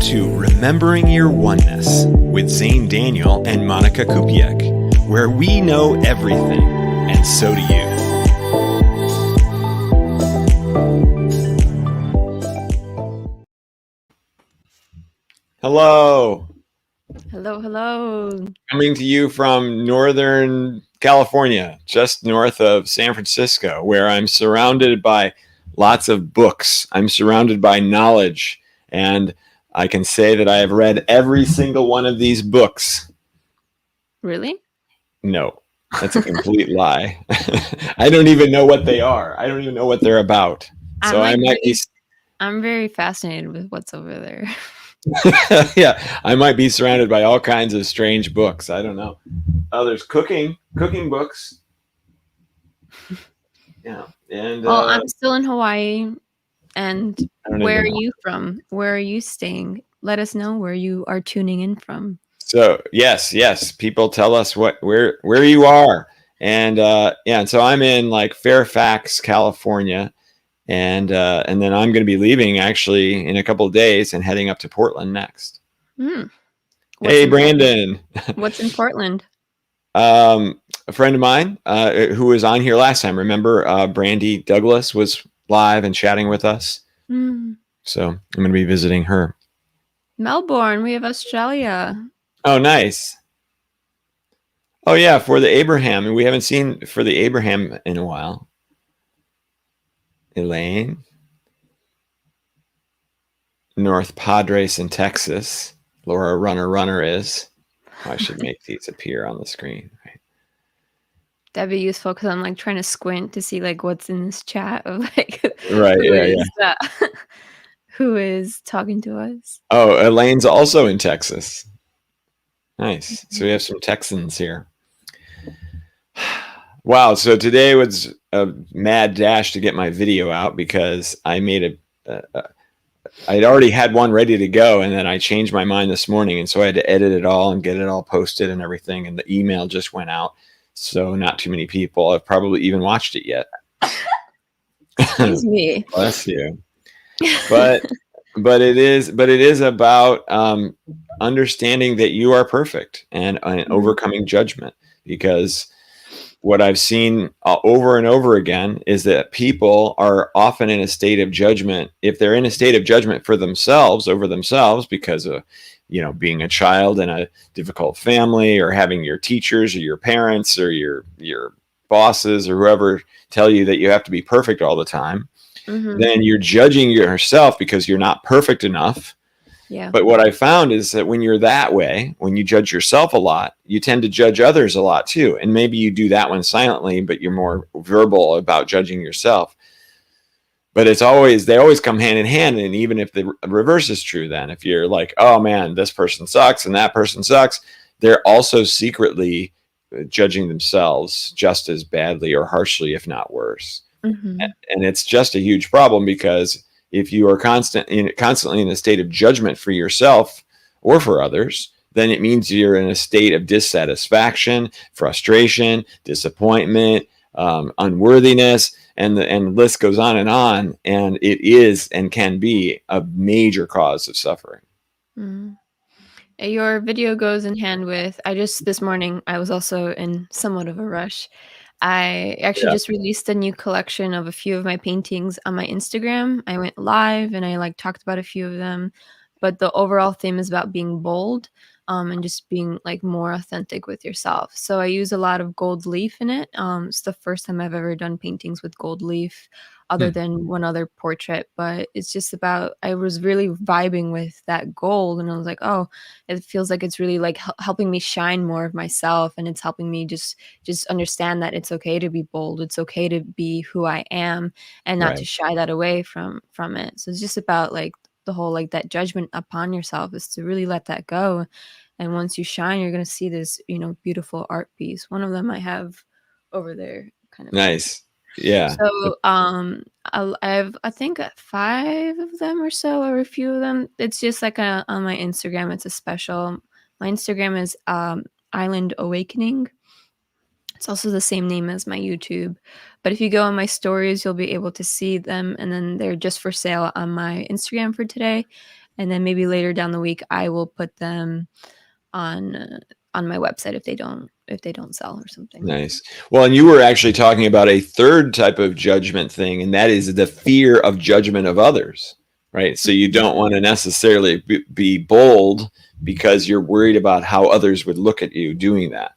to Remembering Your Oneness with Xane Daniel and Monika Kupiec, where we know everything, and so do you. Hello. Hello, hello. Coming to you from Northern California, just north of San Francisco, where I'm surrounded by lots of books. I'm surrounded by knowledge, and I can say that I have read every single one of these books. Really? No, that's a complete lie. I don't even know what they are. I don't even know what they're about. So I might be. I'm very fascinated with what's over there. Yeah, I might be surrounded by all kinds of strange books. I don't know. Oh, there's cooking books. Yeah, and Well, I'm still in Hawaii. And where are know. you from? Where are you staying? Let us know where you are tuning in from. So yes, people tell us where you are, and and so I'm in like Fairfax, California, and then I'm going to be leaving actually in a couple of days and heading up to Portland next. Hey, Brandon. What's in Portland? A friend of mine who was on here last time. Remember, Brandy Douglas was live and chatting with us. So I'm going to be visiting her. Melbourne. We have Australia. Oh, nice. Oh, yeah, for the Abraham. And we haven't seen for the Abraham in a while. Elaine. North Padres in Texas. Laura Runner is. Oh, I should make these appear on the screen. Right. That'd be useful because I'm like trying to squint to see like what's in this chat of like who is talking to us. Oh, Elaine's also in Texas. Nice. So we have some Texans here. Wow. So today was a mad dash to get my video out because I made I'd already had one ready to go, and then I changed my mind this morning, and so I had to edit it all and get it all posted and everything, and the email just went out. So not too many people have probably even watched it yet. Excuse me. Bless you. But it is about understanding that you are perfect and overcoming judgment, because what I've seen over and over again is that people are often in a state of judgment. If they're in a state of judgment for themselves, over themselves, because of being a child in a difficult family, or having your teachers or your parents or your bosses or whoever tell you that you have to be perfect all the time, then you're judging yourself because you're not perfect enough. Yeah. But what I found is that when you're that way, when you judge yourself a lot, you tend to judge others a lot too. And maybe you do that one silently, but you're more verbal about judging yourself. But they always come hand in hand. And even if the reverse is true, then if you're like, oh man, this person sucks and that person sucks, they're also secretly judging themselves just as badly or harshly, if not worse. And it's just a huge problem, because if you are constantly in a state of judgment for yourself or for others, then it means you're in a state of dissatisfaction, frustration, disappointment, unworthiness, and the list goes on, and it is and can be a major cause of suffering. Your video goes in hand with, this morning, I was also in somewhat of a rush. I actually just released a new collection of a few of my paintings on my Instagram. I went live and I talked about a few of them, but the overall theme is about being bold, and just being more authentic with yourself. So I use a lot of gold leaf in it. It's the first time I've ever done paintings with gold leaf, other than one other portrait, but it's just about, I was really vibing with that gold, and I was like, oh, it feels like it's really helping me shine more of myself, and it's helping me just understand that it's okay to be bold, it's okay to be who I am, and not to shy that away from it. So it's just about the whole that judgment upon yourself is to really let that go. And once you shine, you're going to see this beautiful art piece. One of them I have over there, kind of nice. Yeah. So I have, I think, 5 of them or so, or a few of them. It's just on my Instagram, it's a special. My Instagram is Island Awakening. It's also the same name as my YouTube. But if you go on my stories, you'll be able to see them, and then they're just for sale on my Instagram for today. and then maybe later down the week I will put them on my website if they don't sell or something. Nice. Well, and you were actually talking about a third type of judgment thing, and that is the fear of judgment of others, right? So you don't want to necessarily be bold because you're worried about how others would look at you doing that.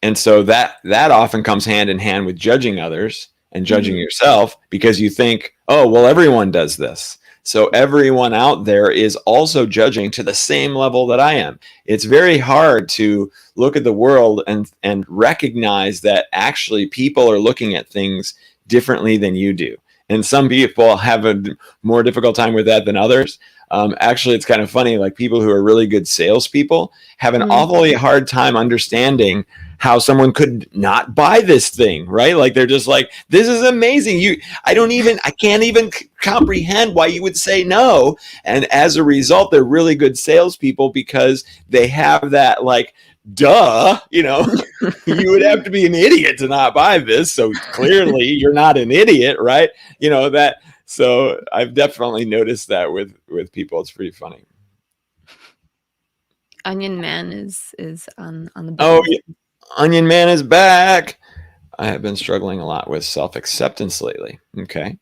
And so that often comes hand in hand with judging others and judging yourself, because you think, oh, well, everyone does this. So everyone out there is also judging to the same level that I am. It's very hard to look at the world and recognize that actually people are looking at things differently than you do. And some people have a more difficult time with that than others. Actually, it's kind of funny, like people who are really good salespeople have an awfully hard time understanding how someone could not buy this thing, right? Like they're just like, this is amazing. I can't even comprehend why you would say no. And as a result, they're really good salespeople because they have that, like, duh, you would have to be an idiot to not buy this. So clearly you're not an idiot, right? That. So I've definitely noticed that with people. It's pretty funny. Onion Man is on the book. Oh, yeah. Onion Man is back. I have been struggling a lot with self-acceptance lately. Okay.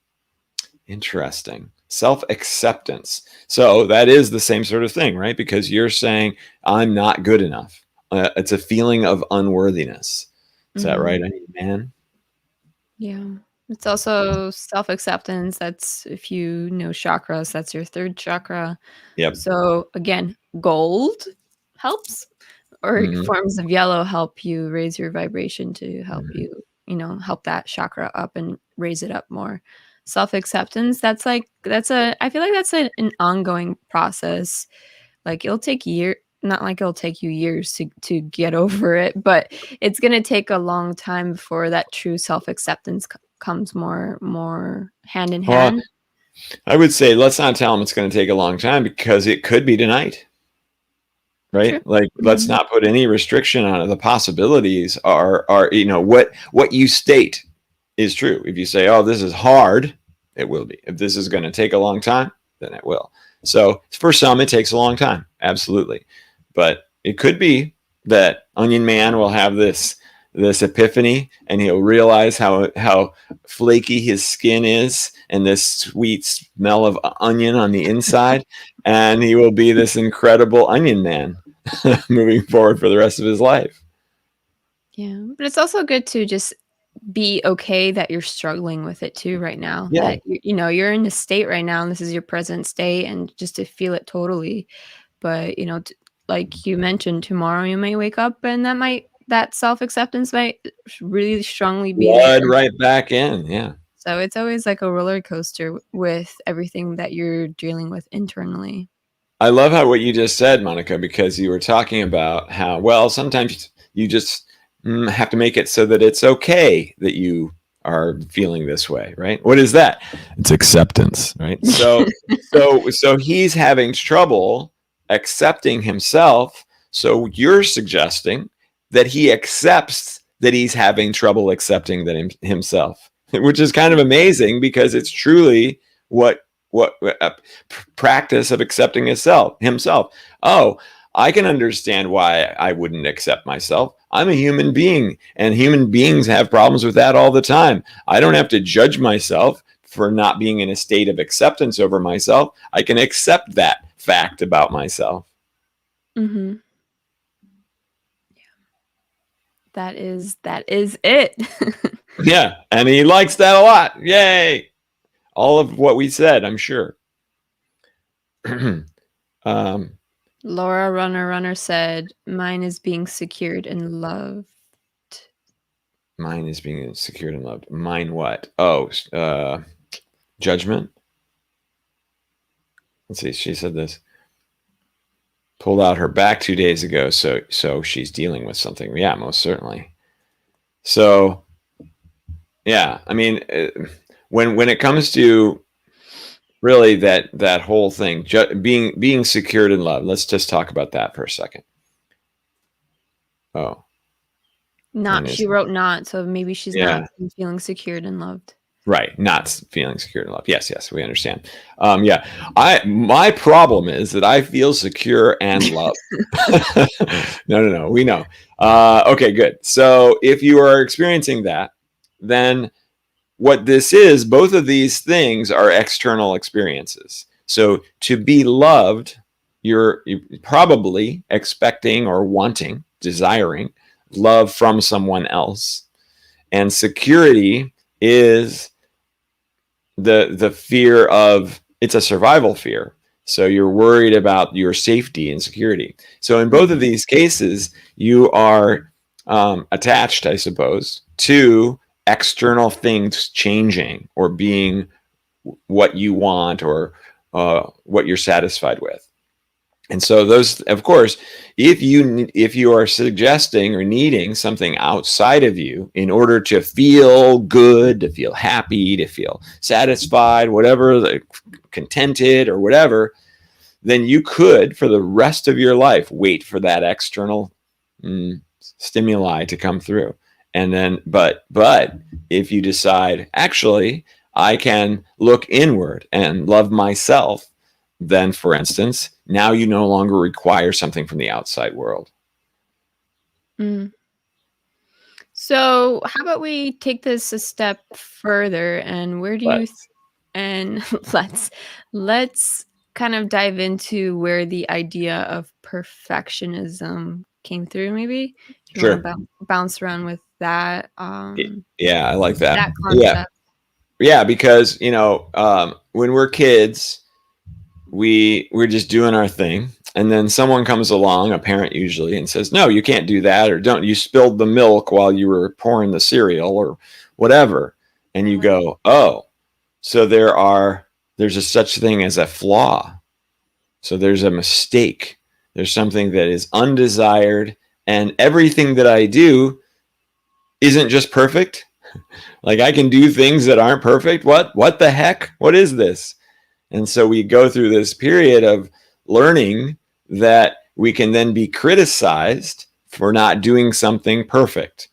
Interesting. Self-acceptance. So that is the same sort of thing, right? Because you're saying, I'm not good enough. It's a feeling of unworthiness. Is that right, Onion Man? Yeah. It's also self-acceptance. That's, if you know chakras, that's your third chakra. Yep. So again, gold helps, or forms of yellow help you raise your vibration to help you, help that chakra up and raise it up more. Self-acceptance, I feel like that's an ongoing process. Like it'll take not like it'll take you years to get over it, but it's going to take a long time before that true self-acceptance comes more hand in hand. Well, I would say let's not tell them it's going to take a long time, because it could be tonight. Right? True. Like, let's not put any restriction on it. The possibilities are what you state is true. If you say, oh, this is hard, it will be. If this is going to take a long time, then it will. So for some, it takes a long time. Absolutely. But it could be that Onion Man will have this epiphany, and he'll realize how flaky his skin is and this sweet smell of onion on the inside, and he will be this incredible Onion Man moving forward for the rest of his life. Yeah, but it's also good to just be okay that you're struggling with it too right now. Yeah. That you're in a state right now, and this is your present state, and just to feel it totally. But like you mentioned, tomorrow you may wake up and that self-acceptance might really strongly be blood right back in. Yeah. So it's always like a roller coaster with everything that you're dealing with internally. I love what you just said, Monika, because you were talking about how, well, sometimes you just have to make it so that it's okay that you are feeling this way, right? What is that? It's acceptance, right? So he's having trouble accepting himself. So you're suggesting that he accepts that he's having trouble accepting that himself, which is kind of amazing, because it's truly what practice of accepting himself. Oh, I can understand why I wouldn't accept myself. I'm a human being, and human beings have problems with that all the time. I don't have to judge myself for not being in a state of acceptance over myself. I can accept that fact about myself. Mm-hmm. Yeah. That is it. Yeah, and he likes that a lot. Yay! All of what we said, I'm sure. Laura Runner said, mine is being secured and loved. Mine is being secured and loved. Mine what? Oh, judgment. Let's see. She said this. Pulled out her back 2 days ago, so she's dealing with something. Yeah, most certainly. So, yeah, I mean, when it comes to really that whole thing, being secured in love, let's just talk about that for a second. Oh, she wrote not, so maybe she's not feeling secured and loved. Right, not feeling secure in love. Yes, we understand. Yeah, my problem is that I feel secure and loved. No, we know. Okay, good. So if you are experiencing that, then what this is, both of these things are external experiences. So to be loved, you're probably expecting or wanting, desiring love from someone else. And security is the fear of, it's a survival fear. So you're worried about your safety and security. So in both of these cases, you are attached, I suppose, to external things changing or being what you want or what you're satisfied with. And so those, of course, if you are suggesting or needing something outside of you in order to feel good, to feel happy, to feel satisfied, whatever, contented or whatever, then you could, for the rest of your life, wait for that external stimuli to come through. And then, but if you decide, actually, I can look inward and love myself, then, for instance, now you no longer require something from the outside world. Mm. So how about we take this a step further, and where do you and let's kind of dive into where the idea of perfectionism came through, maybe if you want Sure. to bounce around with that Yeah, I like that. that Yeah. concept. Yeah, because, when we're kids, we're just doing our thing. And then someone comes along, a parent usually, and says, no, you can't do that. Or don't, you spilled the milk while you were pouring the cereal or whatever. And you go, oh, so there's a such thing as a flaw. So there's a mistake. There's something that is undesired. And everything that I do isn't just perfect. Like I can do things that aren't perfect. What the heck? What is this? And so we go through this period of learning that we can then be criticized for not doing something perfect.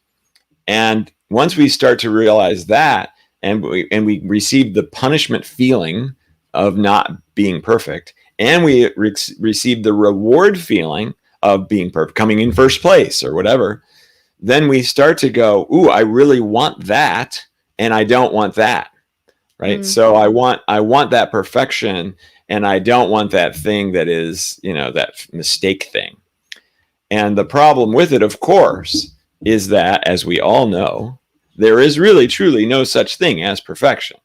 And once we start to realize that, and we receive the punishment feeling of not being perfect, and we receive the reward feeling of being perfect, coming in first place or whatever, then we start to go, ooh, I really want that, and I don't want that. Right. So I want that perfection, and I don't want that thing that is, that mistake thing. And the problem with it, of course, is that, as we all know, there is really truly no such thing as perfection.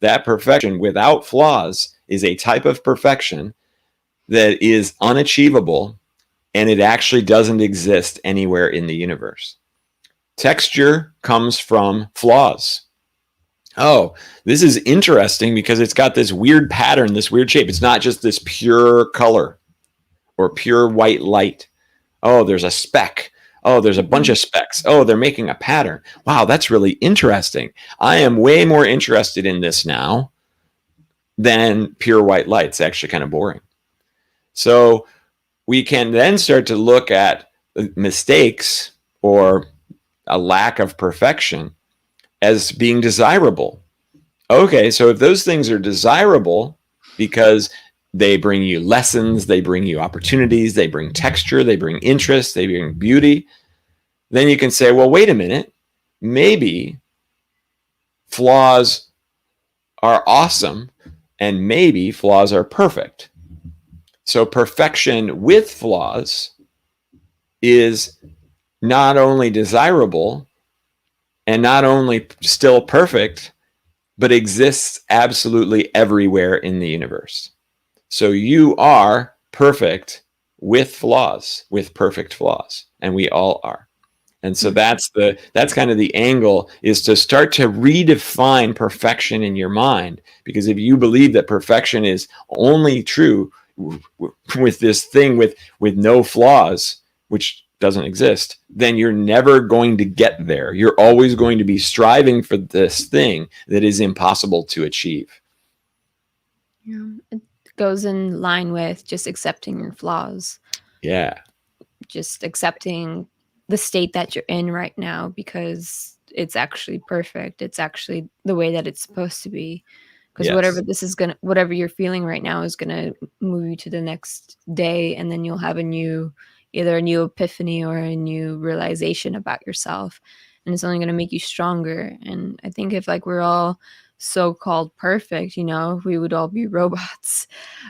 That perfection without flaws is a type of perfection that is unachievable, and it actually doesn't exist anywhere in the universe. Texture comes from flaws. Oh, this is interesting because it's got this weird pattern, this weird shape. It's not just this pure color or pure white light. Oh, there's a speck. Oh, there's a bunch of specks. Oh, they're making a pattern. Wow, that's really interesting. I am way more interested in this now than pure white light. It's actually kind of boring. So we can then start to look at mistakes or a lack of perfection as being desirable. Okay, so if those things are desirable because they bring you lessons, they bring you opportunities, they bring texture, they bring interest, they bring beauty, then you can say, well, wait a minute, maybe flaws are awesome and maybe flaws are perfect. So perfection with flaws is not only desirable and not only still perfect, but exists absolutely everywhere in the universe. So you are perfect with flaws, with perfect flaws, and we all are. And so that's kind of the angle, is to start to redefine perfection in your mind. Because if you believe that perfection is only true with this thing with no flaws, which doesn't exist, then you're never going to get there. You're always going to be striving for this thing that is impossible to achieve. Yeah, it goes in line with just accepting your flaws. Yeah. Just accepting the state that you're in right now, because it's actually perfect. It's actually the way that it's supposed to be. Because Yes. whatever you're feeling right now is gonna move you to the next day, and then you'll have either a new epiphany or a new realization about yourself, and it's only gonna make you stronger. And I think if like we're all so-called perfect, we would all be robots,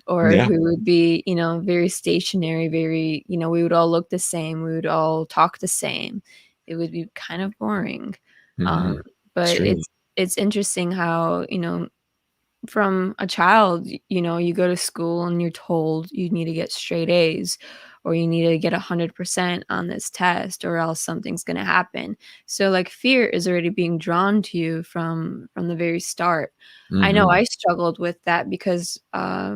or Yeah. we would be, very stationary, very, we would all look the same, we would all talk the same. It would be kind of boring. Um, but Extremely. it's interesting how, from a child, you go to school and you're told you need to get straight A's, or you need to get 100% on this test, or else something's going to happen. So like fear is already being drawn to you from the very start. I know Hmm. I struggled with that because I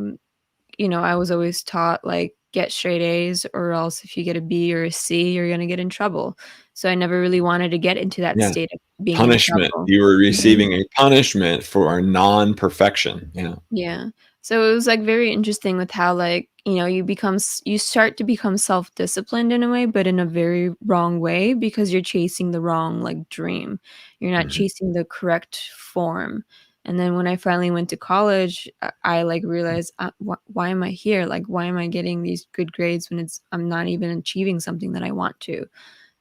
was always taught like get straight A's, or else if you get a B or a C, you're going to get in trouble. So I never really wanted to get into that Yeah. state of being in Punishment. trouble. You were Mhm. receiving a punishment for non-perfection. Yeah. Yeah. So it was like very interesting with how like, you start to become self-disciplined in a way, but in a very wrong way, because you're chasing the wrong like dream. You're not Mhm. chasing the correct form. And then when I finally went to college, I like realized, why am I here? Like, why am I getting these good grades when I'm not even achieving something that I want to?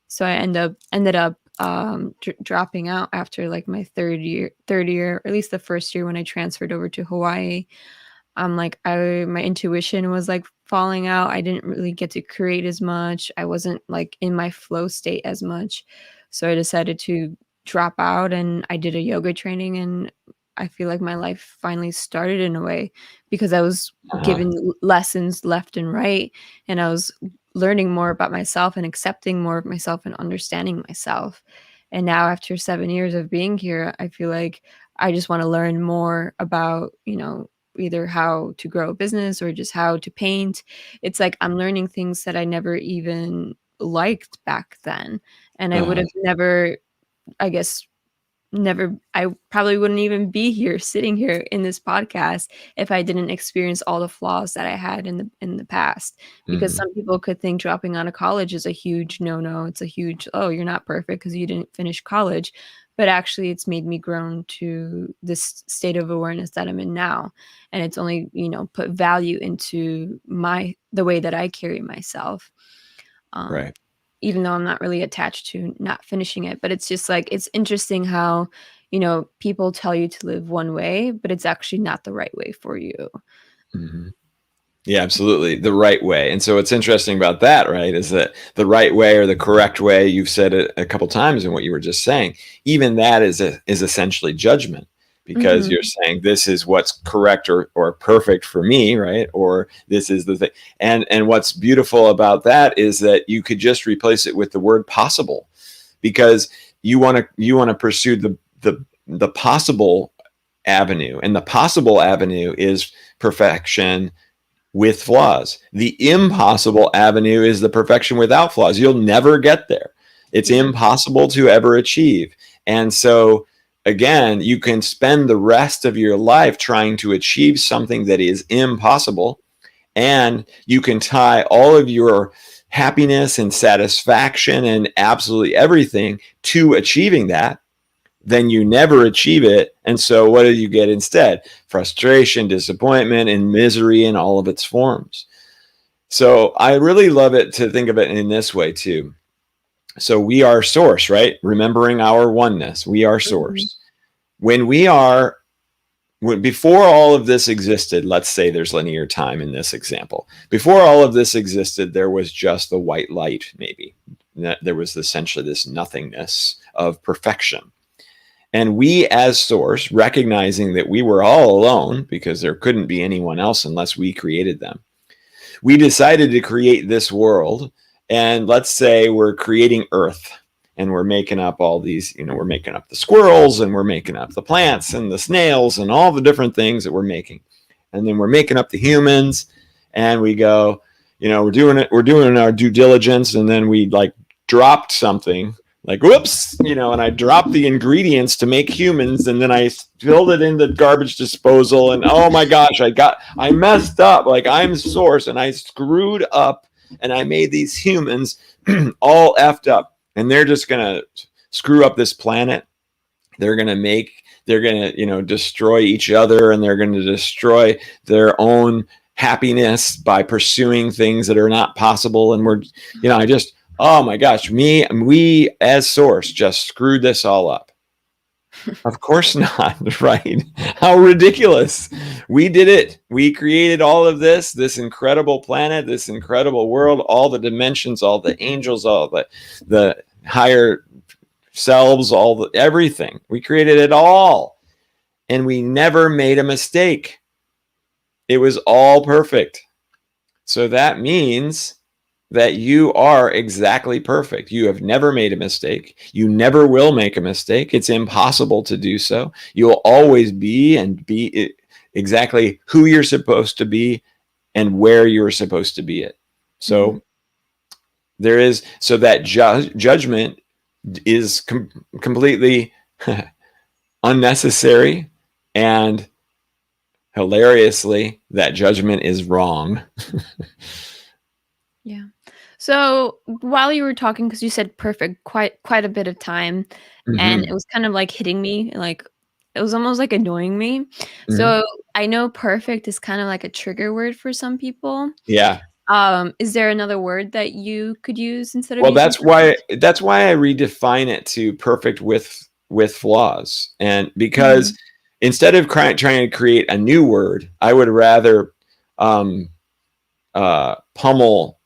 So I ended up dropping out after like my third year, or at least the first year when I transferred over to Hawaii. Like my intuition was like falling out. I didn't really get to create as much. I wasn't like in my flow state as much. So I decided to drop out, and I did a yoga training, and I feel like my life finally started in a way, because I was Uh-huh. given lessons left and right, and I was learning more about myself and accepting more of myself and understanding myself. And now after 7 years of being here, I feel like I just want to learn more about, either how to grow a business or just how to paint. It's like I'm learning things that I never even liked back then. And I would Uh-huh. have never, I guess, I probably wouldn't even be here sitting here in this podcast if I didn't experience all the flaws that I had in the past. Because Mhm. some people could think dropping out of college is a huge no. It's a huge, oh, you're not perfect because you didn't finish college. But actually it's made me grown to this state of awareness that I'm in now. And it's only, put value into the way that I carry myself. Um, Right. Even though I'm not really attached to not finishing it. But it's just like, it's interesting how, people tell you to live one way, but it's actually not the right way for you. Mhm. Yeah, absolutely. The right way. And so what's interesting about that, right, is that the right way or the correct way, you've said it a couple times in what you were just saying, even that is essentially judgment, because Mhm. you're saying this is what's correct or perfect for me, right? Or this is the thing. And what's beautiful about that is that you could just replace it with the word possible, because you want to pursue the possible avenue, and the possible avenue is perfection with flaws. The impossible avenue is the perfection without flaws. You'll never get there. It's Yeah. impossible to ever achieve. And so, again, you can spend the rest of your life trying to achieve something that is impossible, and you can tie all of your happiness and satisfaction and absolutely everything to achieving that. Then you never achieve it. And so what do you get instead? Frustration, disappointment, and misery in all of its forms. So I really love it to think of it in this way too. So we are source, right? Remembering our oneness. We are Mhm. source. When we are, before all of this existed, let's say there's linear time in this example. Before all of this existed, there was just the white light, maybe. There was essentially this nothingness of perfection. And we, as source, recognizing that we were all alone because there couldn't be anyone else unless we created them, we decided to create this world. And let's say we're creating Earth, and we're making up all these, we're making up the squirrels, and we're making up the plants and the snails and all the different things that we're making. And then we're making up the humans, and we go, we're doing our due diligence, and then we like dropped something, like whoops, and I dropped the ingredients to make humans, and then I spilled it in the garbage disposal, and oh my gosh, I messed up, like I'm source, and I screwed up, and I made these humans all effed up, and they're just gonna screw up this planet. They're going to destroy each other, and they're going to destroy their own happiness by pursuing things that are not possible. And oh my gosh, we as source just screwed this all up. Of course not, right? How ridiculous. We did it. We created all of this incredible planet, this incredible world, all the dimensions, all the angels, all the higher selves, everything. We created it all. And we never made a mistake. It was all perfect. So that means that you are exactly perfect. You have never made a mistake. You never will make a mistake. It's impossible to do so. You'll always be exactly who you're supposed to be and where you're supposed to be it. So that judgment is completely unnecessary, and hilariously, that judgment is wrong. Yeah. So while you were talking, because you said perfect quite a bit of time, and it was kind of like hitting me, like it was almost like annoying me. So I know perfect is kind of like a trigger word for some people. Yeah. Is there another word that you could use instead of Well, using perfect? that's why I redefine it to perfect with flaws. And because instead of trying to create a new word, I would rather pummel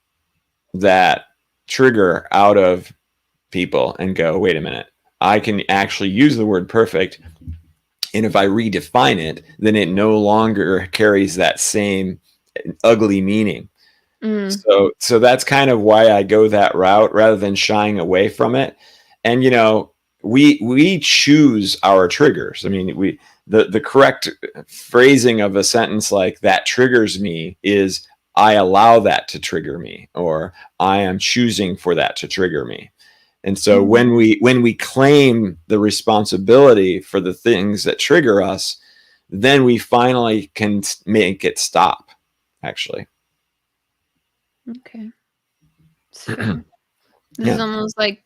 that trigger out of people and go, wait a minute, I can actually use the word perfect. And if I redefine it, then it no longer carries that same ugly meaning. So that's kind of why I go that route rather than shying away from it. And, we choose our triggers. I mean, the correct phrasing of a sentence like that triggers me is I allow that to trigger me, or I am choosing for that to trigger me. And so when we claim the responsibility for the things that trigger us, then we finally can make it stop, actually. Okay. This is almost like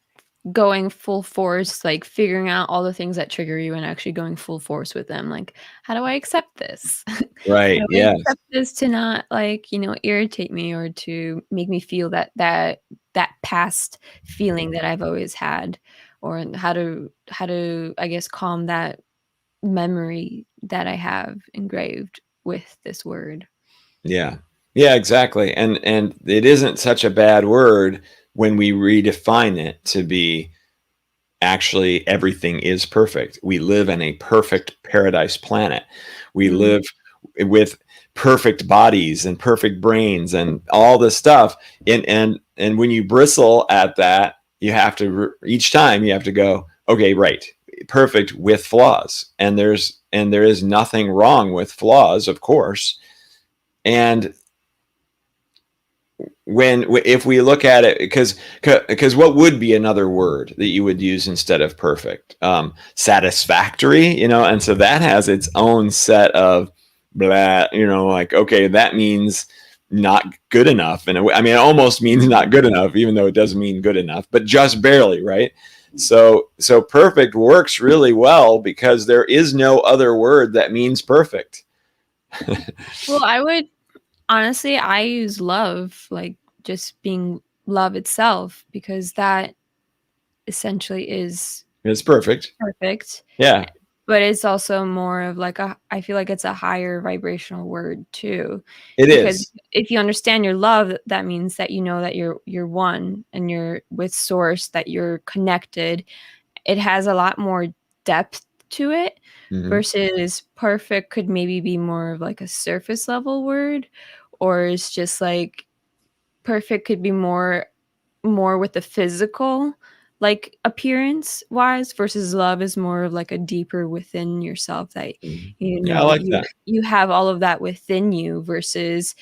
going full force, like figuring out all the things that trigger you and actually going full force with them. Like, how do I accept this? Right. How do I accept this to not irritate me or to make me feel that past feeling that I've always had, or how to I guess calm that memory that I have engraved with this word. Yeah. Yeah, exactly. And it isn't such a bad word when we redefine it to be actually everything is perfect. We live in a perfect paradise planet. We live with perfect bodies and perfect brains and all this stuff. And when you bristle at that, you have to each time you have to go, okay, right, perfect with flaws. And there is nothing wrong with flaws, of course. And if we look at it, because what would be another word that you would use instead of perfect? Satisfactory, and so that has its own set of blah, like, okay, that means not good enough. And it almost means not good enough, even though it does mean good enough, but just barely, right? So perfect works really well because there is no other word that means perfect. Well, honestly, I use love, like just being love itself, because that essentially is It's perfect. perfect. Yeah. But it's also more of like I feel like it's a higher vibrational word too. It Because is. if you understand your love, that means that that you're one and you're with source, that you're connected. It has a lot more depth to it versus perfect could maybe be more of like a surface level word, or it's just like perfect could be more with the physical like appearance wise, versus love is more of like a deeper within yourself that Yeah, I like that. you have all of that within you, versus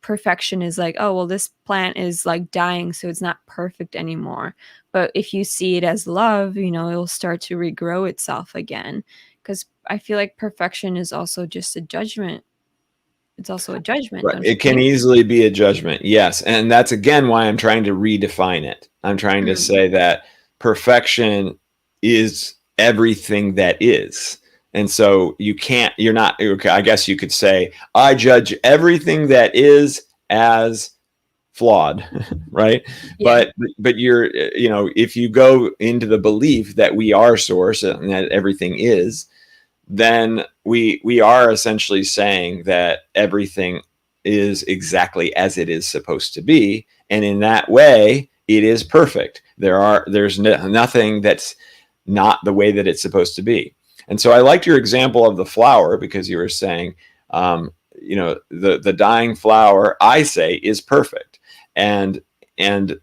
perfection is like, oh well, this plant is like dying, so it's not perfect anymore. But if you see it as love, it'll start to regrow itself again, because I feel like perfection is also just a judgment. It's also a judgment, Right. don't you It can think? easily be a judgment. Yes. And that's again why I'm trying to redefine it. I'm trying to say that perfection is everything that is. And so you're not, okay, I guess you could say, I judge everything that is as flawed, right? Yeah. But you're, if you go into the belief that we are source and that everything is, then we are essentially saying that everything is exactly as it is supposed to be, and in that way it is perfect. There's nothing that's not the way that it's supposed to be. And so I liked your example of the flower, because you were saying, the dying flower, I say, is perfect. And the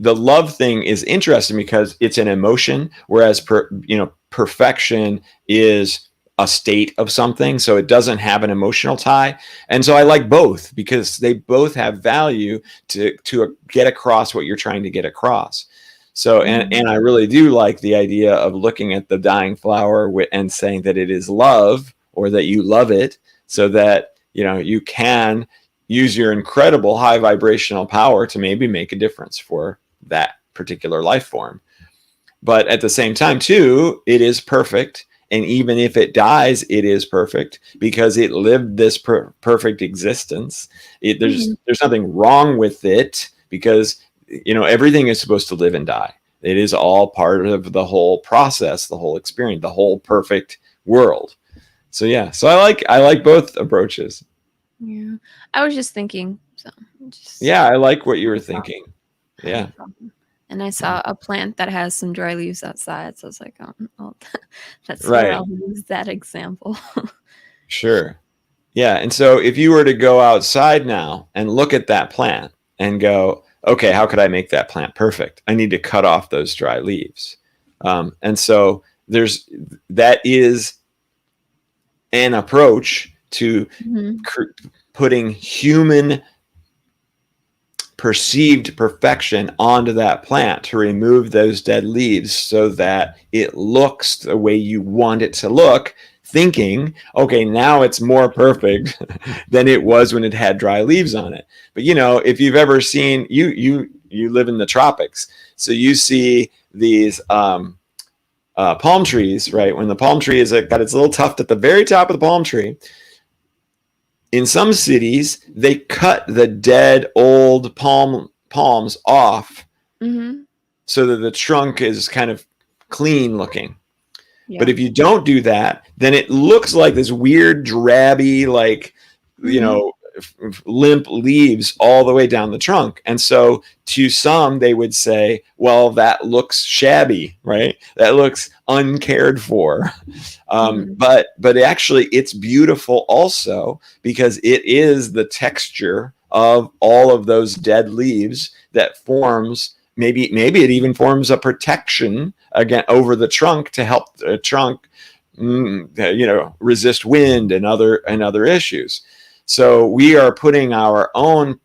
love thing is interesting because it's an emotion, whereas perfection is a state of something, so it doesn't have an emotional tie. And so I like both because they both have value to get across what you're trying to get across. So and I really do like the idea of looking at the dying flower and saying that it is love, or that you love it, so that you can use your incredible high vibrational power to maybe make a difference for that particular life form. But at the same time, too, it is perfect. And even if it dies, it is perfect because it lived this perfect existence. There's nothing wrong with it, because everything is supposed to live and die. It is all part of the whole process, the whole experience, the whole perfect world. So yeah, so I like both approaches. Yeah. I was just thinking, so Yeah, I like what you were thinking. Yeah. And I saw a plant that has some dry leaves outside, so I was like, oh that's where Right. I'll use that example. Sure. Yeah. And so if you were to go outside now and look at that plant and go, okay, how could I make that plant perfect? I need to cut off those dry leaves. And so that is an approach to putting human perceived perfection onto that plant, to remove those dead leaves so that it looks the way you want it to look, thinking, okay, now it's more perfect than it was when it had dry leaves on it. But if you've ever seen, you live in the tropics, so you see these palm trees, right? When the palm tree has got its little tuft at the very top of the palm tree, in some cities, they cut the dead old palms off so that the trunk is kind of clean looking. Yeah. But if you don't do that, then it looks like this weird, drabby, like, limp leaves all the way down the trunk. And so to some, they would say, well, that looks shabby, right? That looks uncared for. But actually it's beautiful also, because it is the texture of all of those dead leaves that forms, maybe it even forms a protection again over the trunk to help the trunk resist wind and other issues. So we are putting our own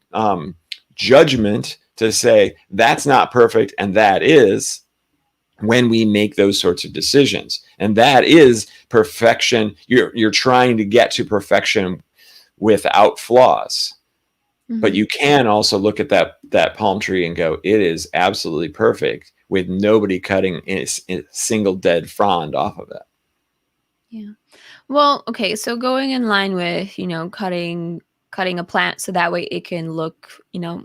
judgment to say that's not perfect and that is, when we make those sorts of decisions. And that is perfection. You're trying to get to perfection without flaws. But you can also look at that palm tree and go, it is absolutely perfect, with nobody cutting a single dead frond off of it. Yeah. Well, okay, so going in line with, cutting a plant so that way it can look,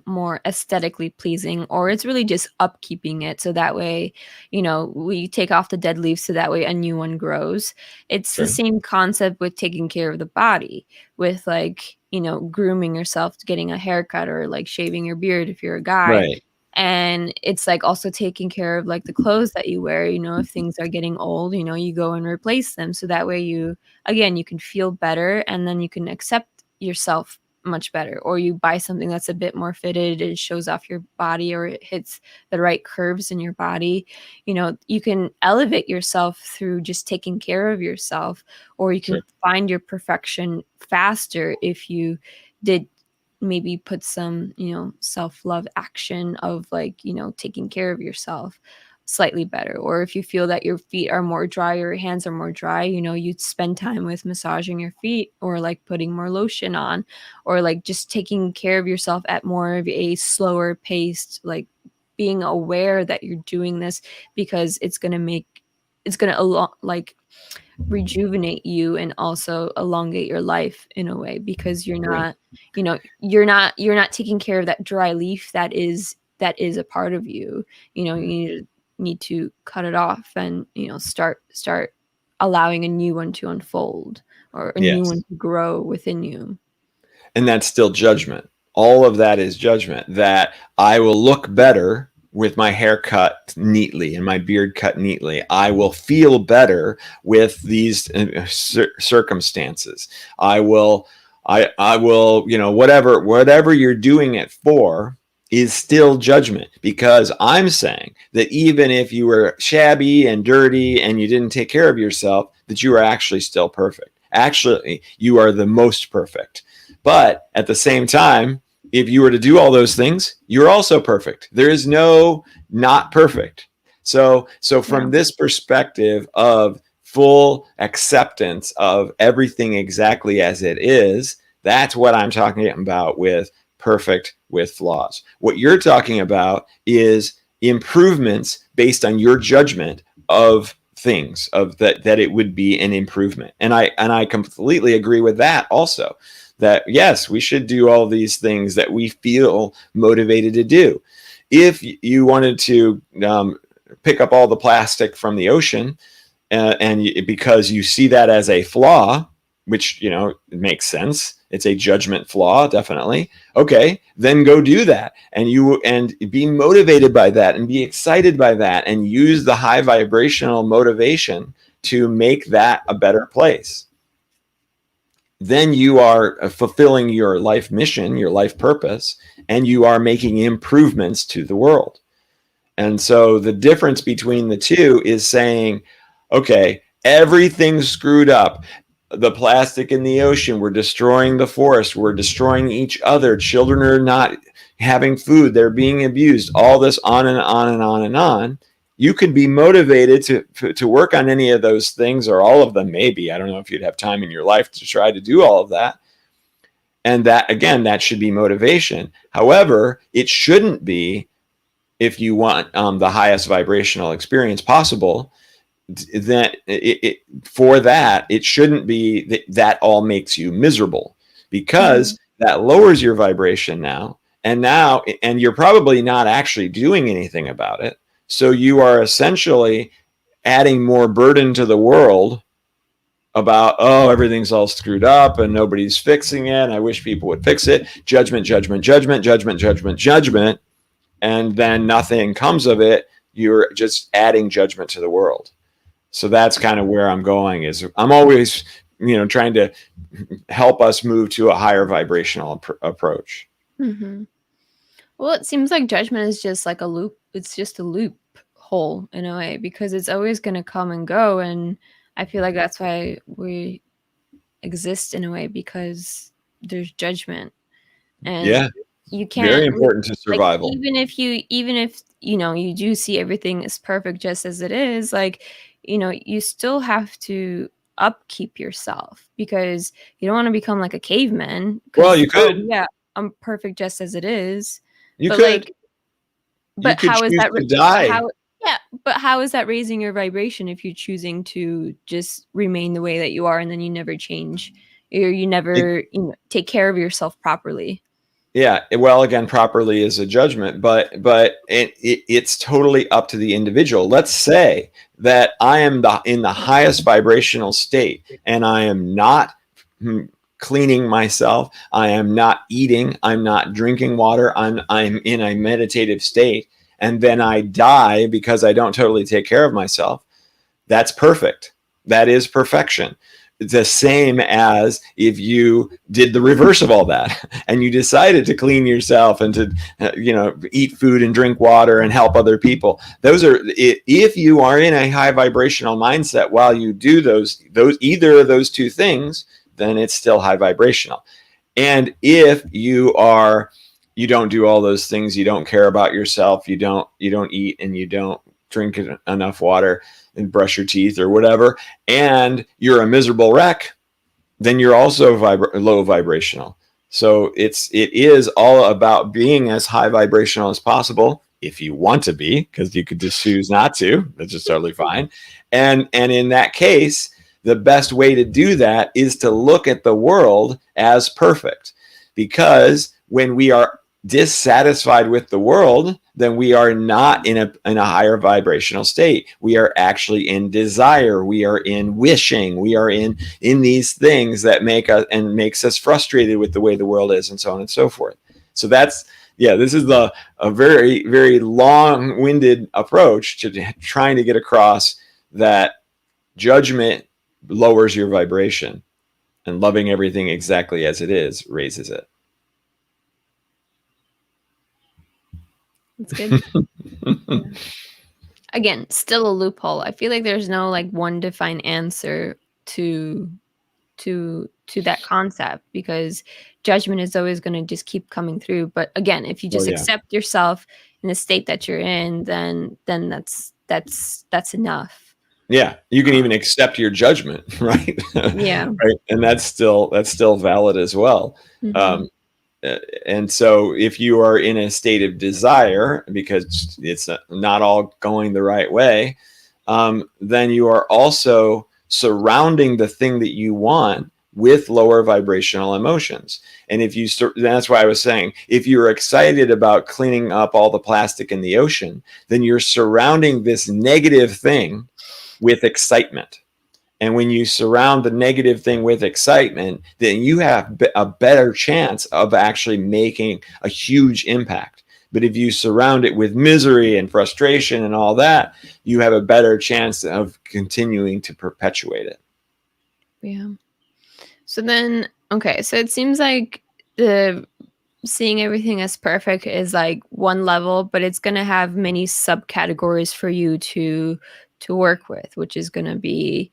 more aesthetically pleasing, or it's really just upkeeping it so that way, we take off the dead leaves so that way a new one grows. It's the same concept with taking care of the body, with like, grooming yourself, getting a haircut, or like shaving your beard if you're a guy. Right. And it's like also taking care of like the clothes that you wear, if things are getting old, you go and replace them. So that way you can feel better, and then you can accept yourself much better. Or you buy something that's a bit more fitted, it shows off your body, or it hits the right curves in your body. You can elevate yourself through just taking care of yourself, or you can find your perfection faster if you did maybe put some, self-love action of like, taking care of yourself slightly better. Or if you feel that your feet are more dry, or your hands are more dry, you'd spend time with massaging your feet, or like putting more lotion on, or like just taking care of yourself at more of a slower paced, like being aware that you're doing this, because it's going to like rejuvenate you and also elongate your life in a way, because you're not, you're not taking care of that dry leaf that is a part of you. You need to cut it off and start allowing a new one to unfold, or a new one Yes. to grow within you. And that's still judgment. All of that is judgment, that I will look better with my hair cut neatly and my beard cut neatly. I will feel better with these circumstances. I will, whatever you're doing it for is still judgment, because I'm saying that even if you were shabby and dirty and you didn't take care of yourself, that you are actually still perfect. Actually, you are the most perfect. But at the same time, if you were to do all those things, you're also perfect. There is no not perfect. So from this perspective of full acceptance of everything exactly as it is, that's what I'm talking about with perfect with flaws. What you're talking about is improvements based on your judgment of things, of that it would be an improvement. And I completely agree with that also. That yes, we should do all these things that we feel motivated to do. If you wanted to pick up all the plastic from the ocean, because you see that as a flaw, which it makes sense, it's a judgment flaw, definitely. Okay, then go do that, and be motivated by that, and be excited by that, and use the high vibrational motivation to make that a better place. Then you are fulfilling your life mission, your life purpose, and you are making improvements to the world. And so the difference between the two is saying, okay, everything's screwed up. The plastic in the ocean, we're destroying the forest, we're destroying each other. Children are not having food, they're being abused, all this on and on and on and on. You could be motivated to work on any of those things, or all of them, maybe. I don't know if you'd have time in your life to try to do all of that. And that, again, that should be motivation. However, it shouldn't be, if you want the highest vibrational experience possible, that for that, it shouldn't be that all makes you miserable, because that lowers your vibration now, and you're probably not actually doing anything about it. So you are essentially adding more burden to the world about, oh, everything's all screwed up and nobody's fixing it. I wish people would fix it. Judgment, judgment, judgment, judgment, judgment, judgment. And then nothing comes of it. You're just adding judgment to the world. So that's kind of where I'm going. Is I'm always, trying to help us move to a higher vibrational approach. Mm-hmm. Well, it seems like judgment is just like a loop. It's just a loophole in a way, because it's always going to come and go. And I feel like that's why we exist in a way, because there's judgment. And you can't, very important to survival. Like, even if you do see everything as perfect just as it is, like, you still have to upkeep yourself, because you don't want to become like a caveman. Well, you could. Yeah, I'm perfect just as it is. You but could. Like, but you how could is that? to die. But how is that raising your vibration if you're choosing to just remain the way that you are, and then you never change, or you never take care of yourself properly? Yeah, well, again, properly is a judgment, but it's totally up to the individual. Let's say that I am in the highest vibrational state, and I am not cleaning myself, I am not eating, I'm not drinking water, I'm in a meditative state, and then I die because I don't totally take care of myself. That's perfect. That is perfection. The same as if you did the reverse of all that and you decided to clean yourself and to eat food and drink water and help other people. Those are, if you are in a high vibrational mindset while you do those either of those two things, then it's still high vibrational. And if you don't do all those things, you don't care about yourself, you don't eat, and you don't drink enough water and brush your teeth or whatever, and you're a miserable wreck, then you're also low vibrational. So it is all about being as high vibrational as possible, if you want to be, because you could just choose not to. That's just totally fine. And in that case, the best way to do that is to look at the world as perfect, because when we are dissatisfied with the world, then we are not in a higher vibrational state. We are actually in desire. We are in wishing. We are in these things that makes us frustrated with the way the world is, and so on and so forth. So that's, this is a very, very long-winded approach to trying to get across that judgment lowers your vibration, and loving everything exactly as it is raises it. That's good. Yeah. Again, still a loophole. I feel like there's no like one defined answer to that concept, because judgment is always going to just keep coming through. But again, if you just accept yourself in the state that you're in, then that's enough. Yeah, you can even accept your judgment, right? Yeah. Right, and that's still valid as well. Mm-hmm. And so if you are in a state of desire because it's not all going the right way, then you are also surrounding the thing that you want with lower vibrational emotions. And if you that's why I was saying, if you're excited about cleaning up all the plastic in the ocean, then you're surrounding this negative thing with excitement. And when you surround the negative thing with excitement, then you have a better chance of actually making a huge impact. But if you surround it with misery and frustration and all that, you have a better chance of continuing to perpetuate it. Yeah. So then, okay, so it seems like the seeing everything as perfect is like one level, but it's going to have many subcategories for you to work with, which is going to be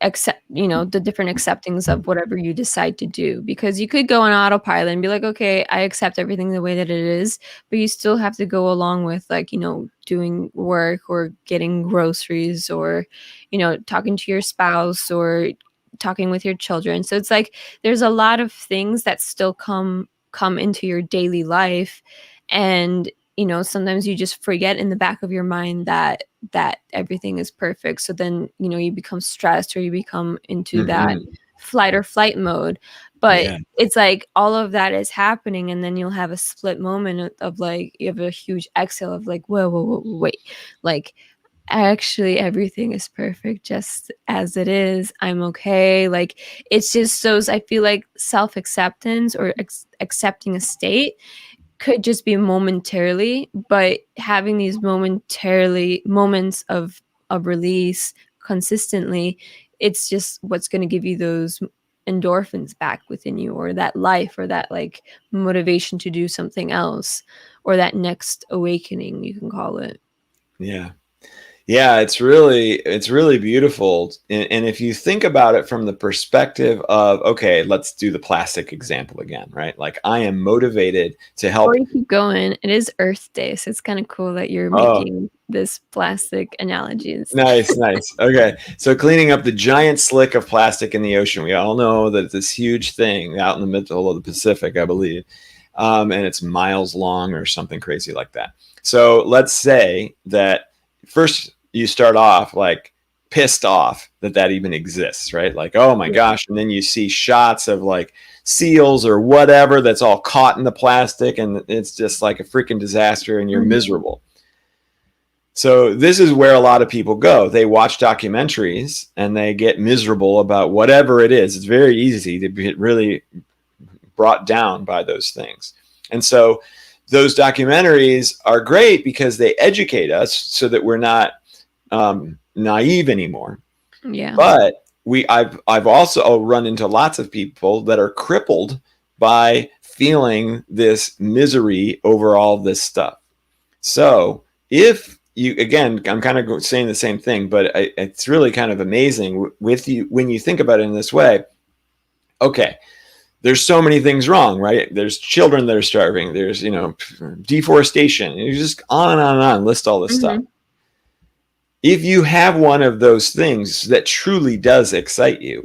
accept, the different acceptings of whatever you decide to do, because you could go on autopilot and be like, okay, I accept everything the way that it is, but you still have to go along with like, doing work or getting groceries or, talking to your spouse or talking with your children. So it's like there's a lot of things that still come into your daily life, and sometimes you just forget in the back of your mind that everything is perfect. So then you become stressed, or you become into that flight or flight mode. But it's like all of that is happening, and then you'll have a split moment of like, you have a huge exhale of like, whoa, wait, like actually everything is perfect just as it is. I'm okay. Like it's just so, I feel like self-acceptance or accepting a state could just be momentarily, but having these moments of release consistently, it's just what's going to give you those endorphins back within you, or that life, or that like motivation to do something else, or that next awakening, you can call it. Yeah, it's really beautiful. And if you think about it from the perspective of, okay, let's do the plastic example again, right? Like I am motivated to help. Before you keep going, it is Earth Day, so it's kind of cool that you're making this plastic analogies. Nice. Okay. So cleaning up the giant slick of plastic in the ocean. We all know that it's this huge thing out in the middle of the Pacific, I believe. And it's miles long or something crazy like that. So let's say that first you start off like pissed off that even exists, right? Like, oh my gosh. And then you see shots of like seals or whatever that's all caught in the plastic, and it's just like a freaking disaster, and you're miserable. So this is where a lot of people go. They watch documentaries and they get miserable about whatever it is. It's very easy to be really brought down by those things. And so those documentaries are great because they educate us so that we're not naive anymore. Yeah. But I've also run into lots of people that are crippled by feeling this misery over all this stuff. So if you, again, I'm kind of saying the same thing, but it's really kind of amazing with you when you think about it in this way. Okay, there's so many things wrong, right? There's children that are starving. There's, deforestation. You just on and on and on, list all this stuff. if you have one of those things that truly does excite you,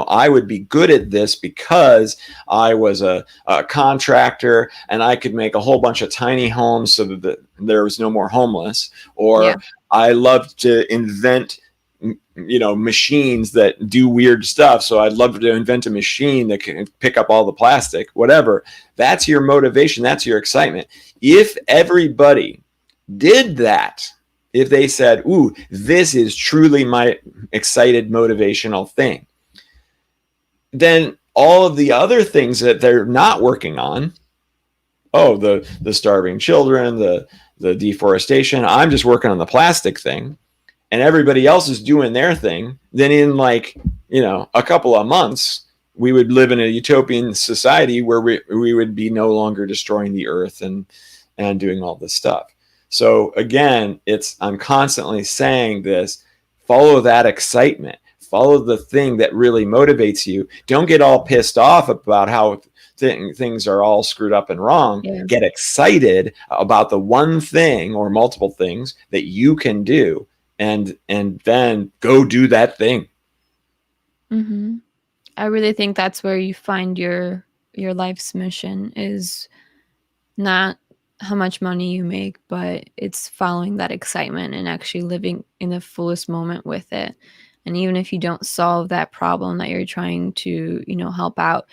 I would be good at this because I was a contractor and I could make a whole bunch of tiny homes so that there was no more homeless, Yeah. or I love to invent machines that do weird stuff, so I'd love to invent a machine that can pick up all the plastic, whatever. That's your motivation, that's your excitement. If everybody did that, if they said, ooh, this is truly my excited motivational thing, then all of the other things that they're not working on, the starving children, the deforestation, I'm just working on the plastic thing, and everybody else is doing their thing, then in a couple of months, we would live in a utopian society where we would be no longer destroying the earth and doing all this stuff. So again, I'm constantly saying this: follow that excitement, follow the thing that really motivates you. Don't get all pissed off about how things are all screwed up and wrong. Yeah. Get excited about the one thing or multiple things that you can do, and then go do that thing. Mm-hmm. I really think that's where you find your life's mission, is not how much money you make, but it's following that excitement and actually living in the fullest moment with it. And even if you don't solve that problem that you're trying to, help out,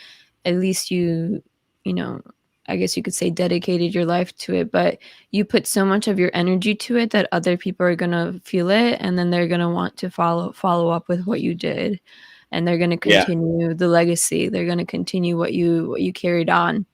at least I guess you could say dedicated your life to it, but you put so much of your energy to it that other people are going to feel it, and then they're going to want to follow up with what you did, and they're going to continue the legacy. They're going to continue what you carried on.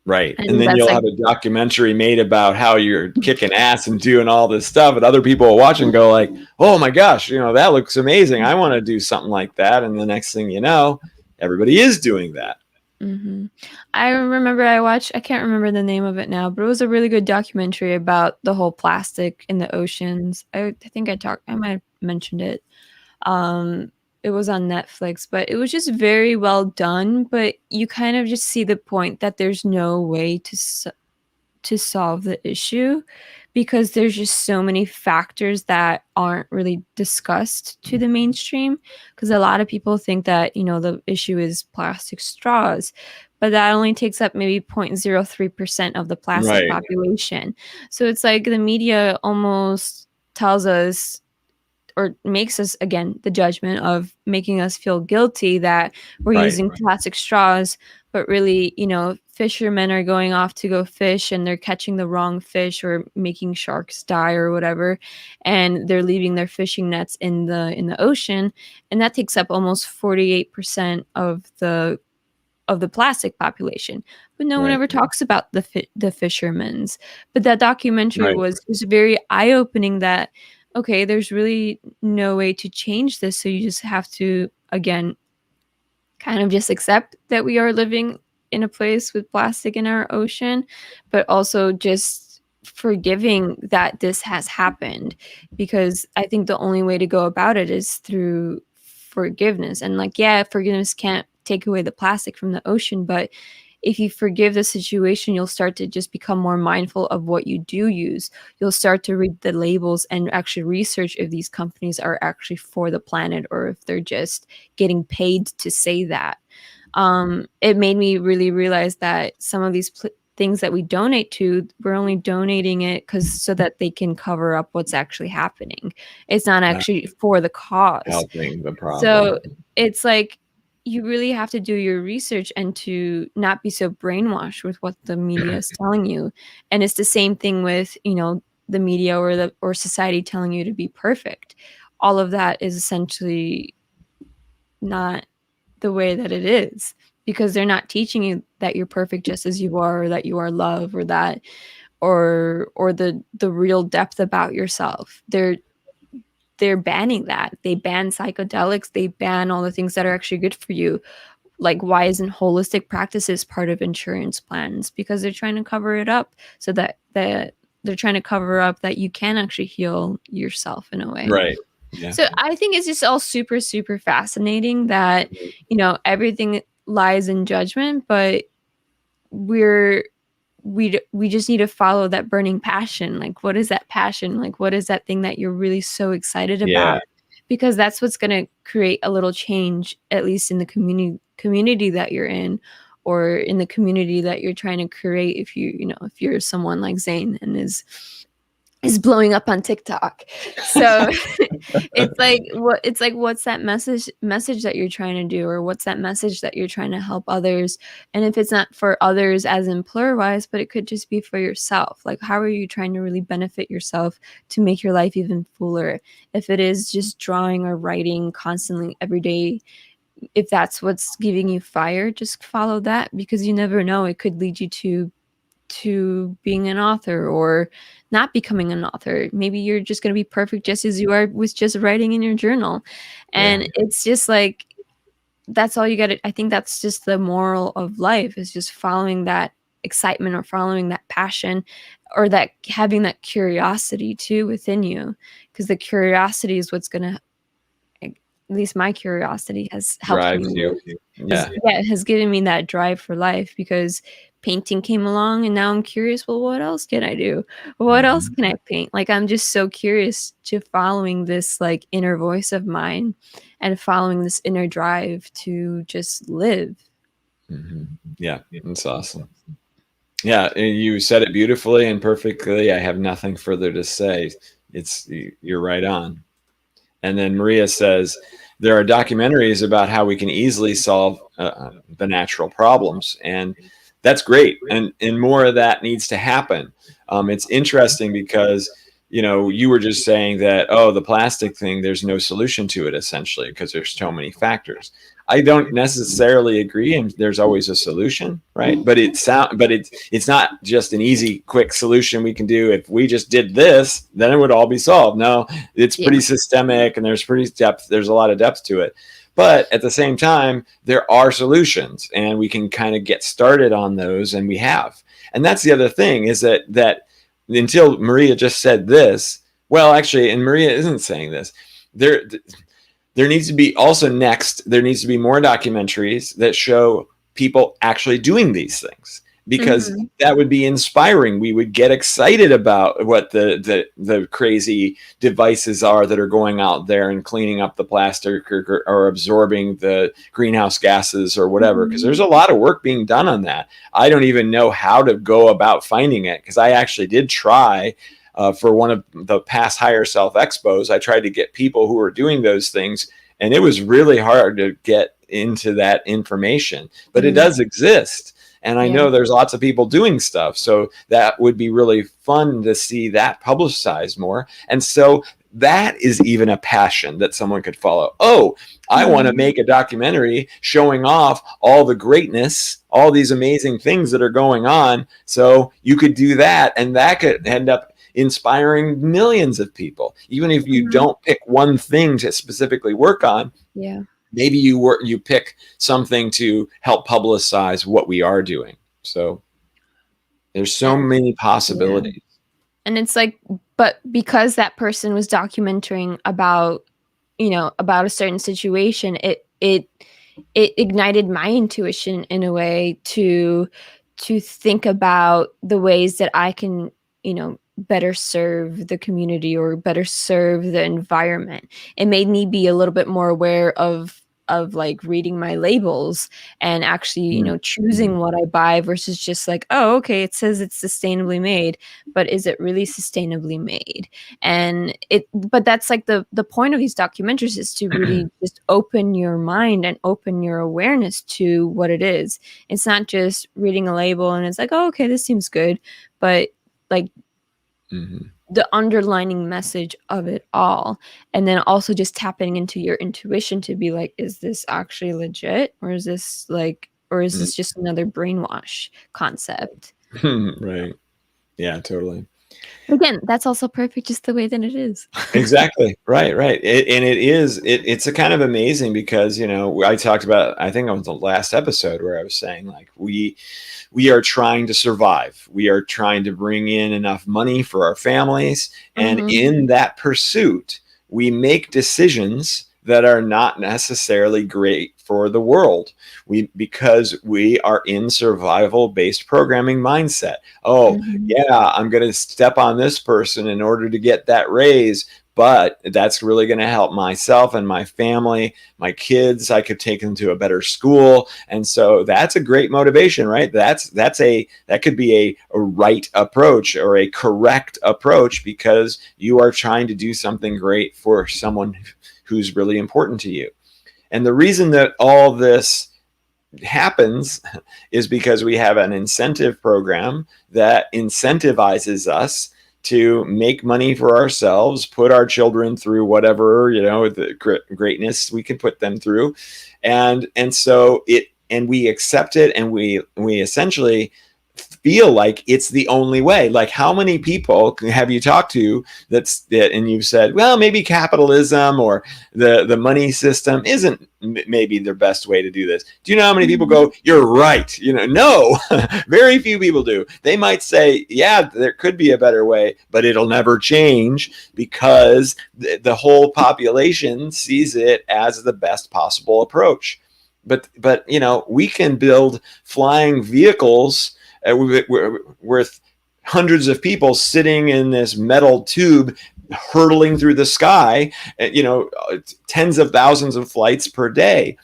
Right. And And then that's you'll like, have a documentary made about how you're kicking ass and doing all this stuff, and other people will watch and go like, oh my gosh, that looks amazing. I want to do something like that. And the next thing you know, everybody is doing that. mm-hmm. I remember I can't remember the name of it now, but it was a really good documentary about the whole plastic in the oceans. I think I might have mentioned it. It was on Netflix, but it was just very well done. But you kind of just see the point that there's no way to solve the issue, because there's just so many factors that aren't really discussed to the mainstream. Because a lot of people think that the issue is plastic straws, but that only takes up maybe 0.03% of the plastic Right. population. So it's like the media almost tells us, or makes us, again, the judgment of making us feel guilty that we're using plastic straws, but really, fishermen are going off to go fish and they're catching the wrong fish or making sharks die or whatever, and they're leaving their fishing nets in the ocean, and that takes up almost 48% of the plastic population. But no one ever talks about the fishermen's. But that documentary was very eye-opening, that okay, there's really no way to change this, so you just have to, again, kind of just accept that we are living in a place with plastic in our ocean, but also just forgiving that this has happened, because I think the only way to go about it is through forgiveness. And forgiveness can't take away the plastic from the ocean, but if you forgive the situation, you'll start to just become more mindful of what you do use. You'll start to read the labels and actually research if these companies are actually for the planet, or if they're just getting paid to say that. It made me really realize that some of these things that we donate to, we're only donating it so that they can cover up what's actually happening. It's not actually for the cause. Helping the problem. So it's like, you really have to do your research and to not be so brainwashed with what the media is telling you. And it's the same thing with, the media or society telling you to be perfect. All of that is essentially not the way that it is, because they're not teaching you that you're perfect just as you are, or that you are love, or that, or the real depth about yourself. They're banning that. They ban psychedelics. They ban all the things that are actually good for you. Like, why isn't holistic practices part of insurance plans? Because they're trying to cover it up, so that they're trying to cover up that you can actually heal yourself in a way. Right. Yeah. So I think it's just all super, super fascinating that, everything lies in judgment, but we're we just need to follow that burning passion. Like, what is that passion? Like, what is that thing that you're really so excited Yeah. about? Because that's what's going to create a little change, at least in the community that you're in, or in the community that you're trying to create. If if you're someone like Xane and is blowing up on TikTok. So it's like what's that message that you're trying to do, or what's that message that you're trying to help others? And if it's not for others as in pluralize, but it could just be for yourself. Like, how are you trying to really benefit yourself to make your life even fuller? If it is just drawing or writing constantly every day, if that's what's giving you fire, just follow that, because you never know, it could lead you to being an author or not becoming an author. Maybe you're just going to be perfect just as you are with just writing in your journal. And it's just like, that's all you got to, I think that's just the moral of life, is just following that excitement or following that passion, or that having that curiosity too within you, because the curiosity is what's going to, at least my curiosity has helped Drives me. you. Yeah. It has given me that drive for life, because painting came along and now I'm curious, well, what else can I do? What else can I paint? Like, I'm just so curious to following this like inner voice of mine and following this inner drive to just live. Yeah, that's awesome. Yeah, you said it beautifully and perfectly. I have nothing further to say. You're right on. And then Maria says, there are documentaries about how we can easily solve the natural problems. And that's great. And more of that needs to happen. It's interesting because, you were just saying that, the plastic thing, there's no solution to it, essentially, because there's so many factors. I don't necessarily agree, and there's always a solution, right? But it's not just an easy, quick solution we can do. If we just did this, then it would all be solved. No, it's pretty systemic, and there's a lot of depth to it. But at the same time, there are solutions, and we can kind of get started on those, and we have. And that's the other thing, is that until Maria just said this, well, actually, and Maria isn't saying this, there needs to be also there needs to be more documentaries that show people actually doing these things, because that would be inspiring. We would get excited about what the crazy devices are that are going out there and cleaning up the plastic or absorbing the greenhouse gases or whatever, because there's a lot of work being done on that. I don't even know how to go about finding it, because I actually did try. For one of the past Higher Self Expos, I tried to get people who were doing those things, and it was really hard to get into that information. But it does exist, and I know there's lots of people doing stuff, so that would be really fun to see that publicized more. And so that is even a passion that someone could follow. I want to make a documentary showing off all the greatness, all these amazing things that are going on. So you could do that, and that could end up inspiring millions of people. Even if you don't pick one thing to specifically work on, maybe you pick something to help publicize what we are doing. So there's so many possibilities. And it's like, but because that person was documenting about a certain situation, it ignited my intuition in a way to think about the ways that I can better serve the community or better serve the environment. It made me be a little bit more aware of like reading my labels and actually choosing what I buy, versus just like, oh, okay, it says it's sustainably made, but is it really sustainably made? And but that's like the point of these documentaries, is to really just open your mind and open your awareness to what it is. It's not just reading a label and it's like, oh, okay, this seems good, but like the underlining message of it all, and then also just tapping into your intuition to be like, is this actually legit, or is this just another brainwash concept? Right. Yeah, totally. Again, that's also perfect just the way that it is. Exactly. Right. It's a kind of amazing, because, I talked about, I think on the last episode, where I was saying, like, we are trying to survive. We are trying to bring in enough money for our families. And in that pursuit, we make decisions that are not necessarily great for the world. Because we are in survival-based programming mindset. Oh, Mhm. yeah, I'm going to step on this person in order to get that raise, but that's really going to help myself and my family, my kids. I could take them to a better school. And so that's a great motivation, right? That could be a right approach or a correct approach, because you are trying to do something great for someone who's really important to you. And the reason that all this happens is because we have an incentive program that incentivizes us to make money for ourselves, put our children through whatever, the greatness we can put them through. And we accept it, and we essentially feel like it's the only way. Like, how many people have you talked to and you've said, well, maybe capitalism or the money system isn't maybe the best way to do this? Do you know how many people go, you're right? No, very few people do. They might say, yeah, there could be a better way, but it'll never change because the whole population sees it as the best possible approach. But we can build flying vehicles with hundreds of people sitting in this metal tube hurtling through the sky, tens of thousands of flights per day.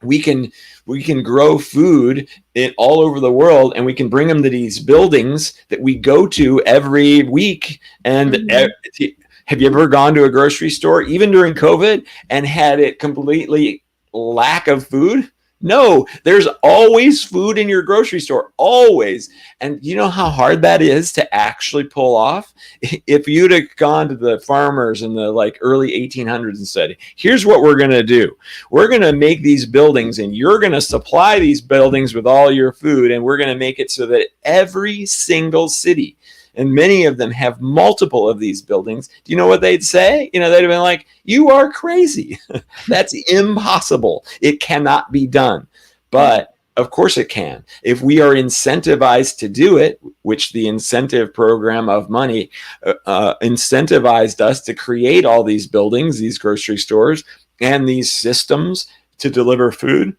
We can grow food all over the world, and we can bring them to these buildings that we go to every week. And have you ever gone to a grocery store, even during COVID, and had it completely lack of food? No, there's always food in your grocery store, always. And you know how hard that is to actually pull off? If you'd have gone to the farmers in the early 1800s and said, here's what we're going to do. We're going to make these buildings, and you're going to supply these buildings with all your food, and we're going to make it so that every single city, and many of them have multiple of these buildings, do you know what they'd say? They'd have been like, you are crazy. That's impossible. It cannot be done. But of course it can. If we are incentivized to do it, which the incentive program of money incentivized us to create all these buildings, these grocery stores, and these systems to deliver food,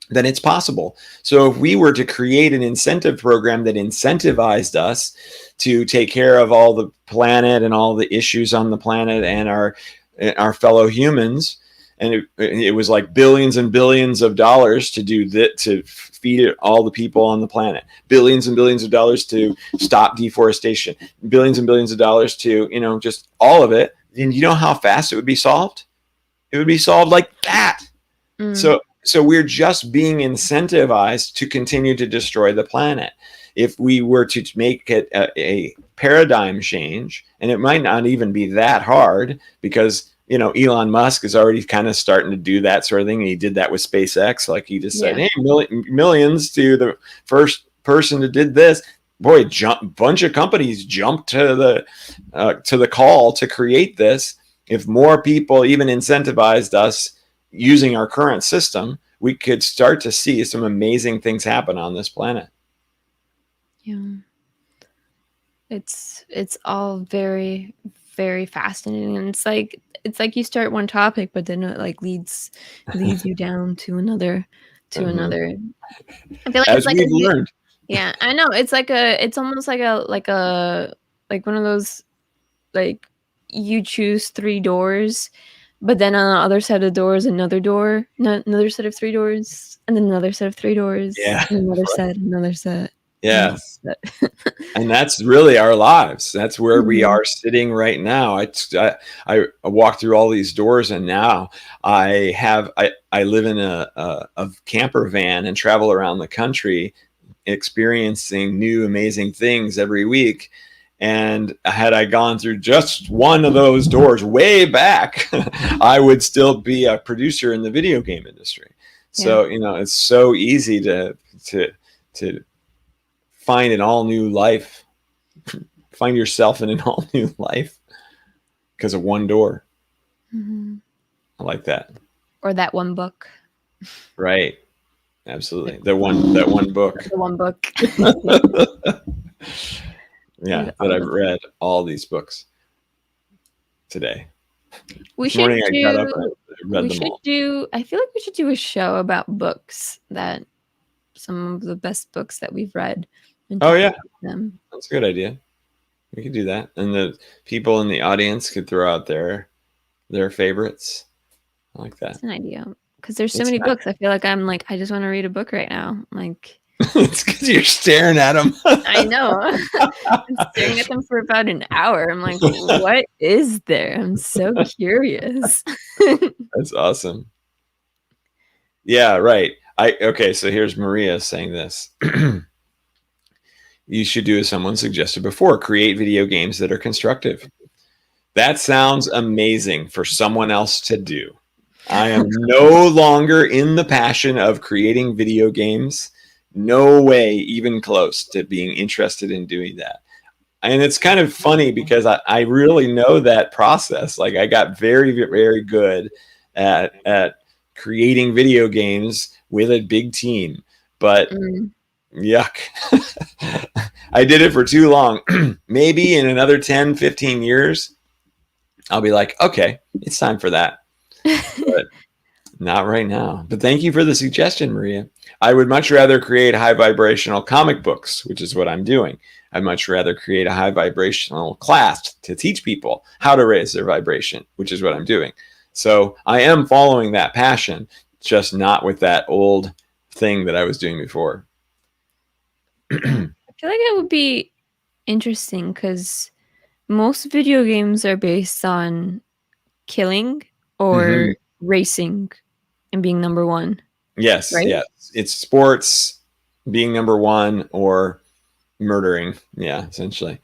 then it's possible. So if we were to create an incentive program that incentivized us to take care of all the planet and all the issues on the planet and our fellow humans, and it was like billions and billions of dollars to do that, to feed all the people on the planet, billions and billions of dollars to stop deforestation, billions and billions of dollars to, just all of it. And you know how fast it would be solved? It would be solved like that. So we're just being incentivized to continue to destroy the planet. If we were to make it a paradigm change, and it might not even be that hard, because Elon Musk is already kind of starting to do that sort of thing. And he did that with SpaceX. Like, he just said, hey, millions to the first person that did this. Boy, bunch of companies jumped to the call to create this. If more people even incentivized us using our current system, we could start to see some amazing things happen on this planet. Yeah. It's all very, very fascinating. And it's like you start one topic, but then it leads you down to another, another. I feel like as we've learned. Yeah, I know. It's almost like one of those, you choose 3 doors, but then on the other side of the door is another door, another set of 3 doors, and then another set of 3 doors, and another set, another set. Yeah. And that's really our lives. That's where we are sitting right now. I walk through all these doors, and now I live in a camper van and travel around the country, experiencing new amazing things every week. And had I gone through just one of those doors way back, I would still be a producer in the video game industry. So, it's so easy to find an all new life, find yourself in an all new life because of one door. I like that. Or that one book. Right. Absolutely. That one book. The one book. Yeah, that I've read all these books today. We This should morning I got up do. and I read We them should all. do. I feel like we should do a show about books that some of the best books that we've read and Oh talk yeah, about them. that's a good idea. We could do that, and the people in the audience could throw out their favorites. I like that. It's an idea because there's so It's many not. books. I feel like I'm like I just want to read a book right now. Like It's because you're staring at them. I know. I'm staring at them for about an hour. I'm like, what is there? I'm so curious. That's awesome. Yeah, right. Okay, so here's Maria saying this. You should do as someone suggested before, create video games that are constructive. That sounds amazing for someone else to do. I am no longer in the passion of creating video games. No way even close to being interested in doing that. And it's kind of funny because I really know that process. Like I got very, very good at creating video games with a big team. But yuck. I did it for too long. Maybe in another 10, 15 years, I'll be like, okay, it's time for that. But not right now. But thank you for the suggestion, Maria. I would much rather create high vibrational comic books, which is what I'm doing. I'd much rather create a high vibrational class to teach people how to raise their vibration, which is what I'm doing. So I am following that passion, just not with that old thing that I was doing before. I feel like it would be interesting because most video games are based on killing or racing and being number one. Yes, right? Yes. It's sports, being number one, or murdering. Yeah, essentially.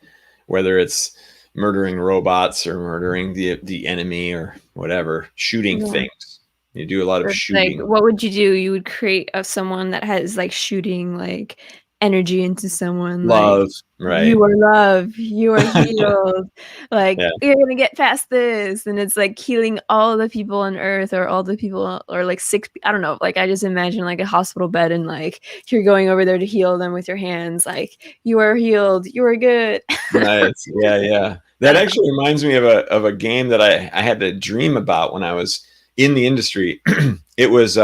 Whether it's murdering robots or murdering the enemy or whatever, shooting things. You do a lot of shooting. Like, what would you do? You would create someone that has like shooting like energy into someone. Love, like, right? You are love. You are healed. Like Yeah. you're gonna get past this, and it's like healing all the people on Earth, or all the people, or like sick. I don't know. Like I just imagine like a hospital bed, and like you're going over there to heal them with your hands. Like you are healed. You are good. Nice. Yeah. That actually reminds me of a game that I had to dream about when I was in the industry. It was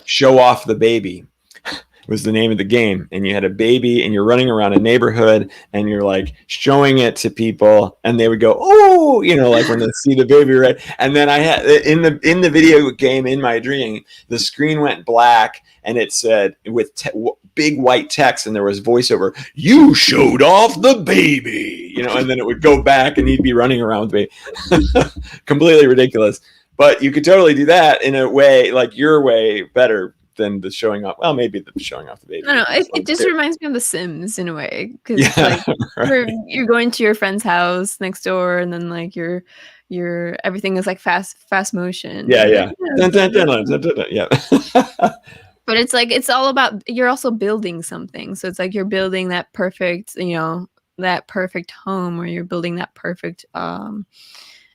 Show Off the Baby was the name of the game, and you had a baby and you're running around a neighborhood and you're like showing it to people, and they would go, oh, like when they see the baby, right? And then I had in the video game, in my dream, the screen went black and it said with big white text, and there was voiceover, you showed off the baby, and then it would go back and he'd be running around with me. Completely ridiculous. But you could totally do that in a way, like your way, better than the showing off. Well, maybe the showing off the baby. I don't know. It just reminds me of The Sims in a way, because right. you're going to your friend's house next door, and then like you're everything is like fast motion. Yeah. Like, yeah. But it's like it's all about, you're also building something. So it's like you're building that perfect, that perfect home, or you're building that perfect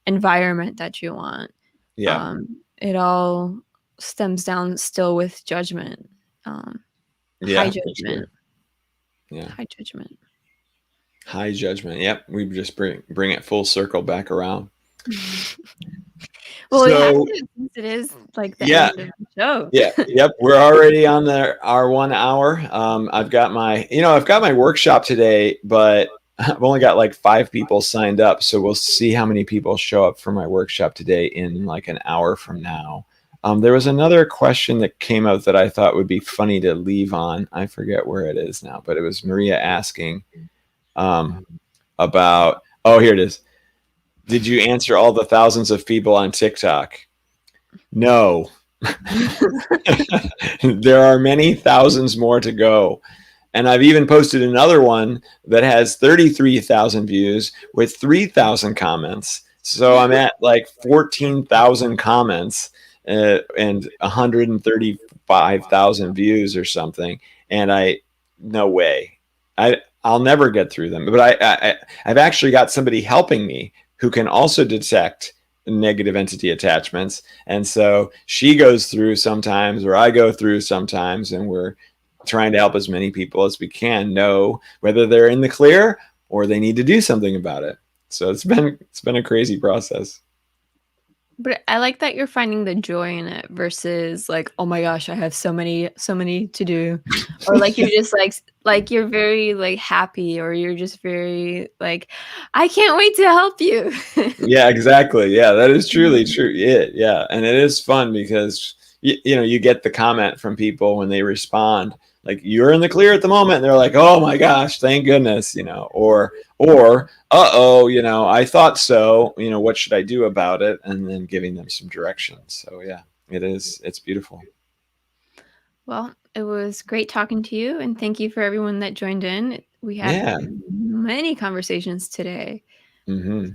environment that you want. Yeah. It all stems down still with judgment. High judgment. Sure. Yeah. High judgment. Yep. We just bring it full circle back around. Well, so, it is like the end of the show. Yep. We're already on our 1 hour. I've got my workshop today, but I've only got like 5 people signed up. So we'll see how many people show up for my workshop today in like an hour from now. There was another question that came out that I thought would be funny to leave on. I forget where it is now, but it was Maria asking about, here it is. Did you answer all the thousands of people on TikTok? No. There are many thousands more to go. And I've even posted another one that has 33,000 views with 3,000 comments. So I'm at like 14,000 comments and 135,000 views or something. And no way. I'll never get through them. But I've actually got somebody helping me who can also detect negative entity attachments. And so she goes through sometimes, or I go through sometimes, and we're trying to help as many people as we can know whether they're in the clear or they need to do something about it. So it's been a crazy process. But I like that you're finding the joy in it versus like, oh my gosh, I have so many to do. Or like you're just like you're very like happy, or you're just very like, I can't wait to help you. Yeah, exactly. Yeah, that is truly true. Yeah. And it is fun because you know, you get the comment from people when they respond, like, you're in the clear at the moment. And they're like, oh my gosh, thank goodness, you know, or uh-oh, you know, I thought so, you know, what should I do about it? And then giving them some direction. So yeah, it's beautiful. Well, it was great talking to you, and thank you for everyone that joined in. We had Yeah. many conversations today. Hmm.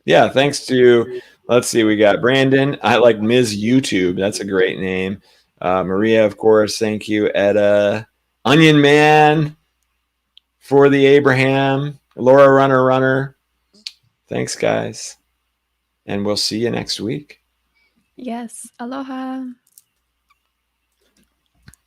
Yeah, thanks to, let's see, we got Brandon. I like Ms. YouTube. That's a great name. Maria, of course. Thank you. Etta, Onion Man, For the Abraham, Laura Runner. Thanks, guys. And we'll see you next week. Yes. Aloha.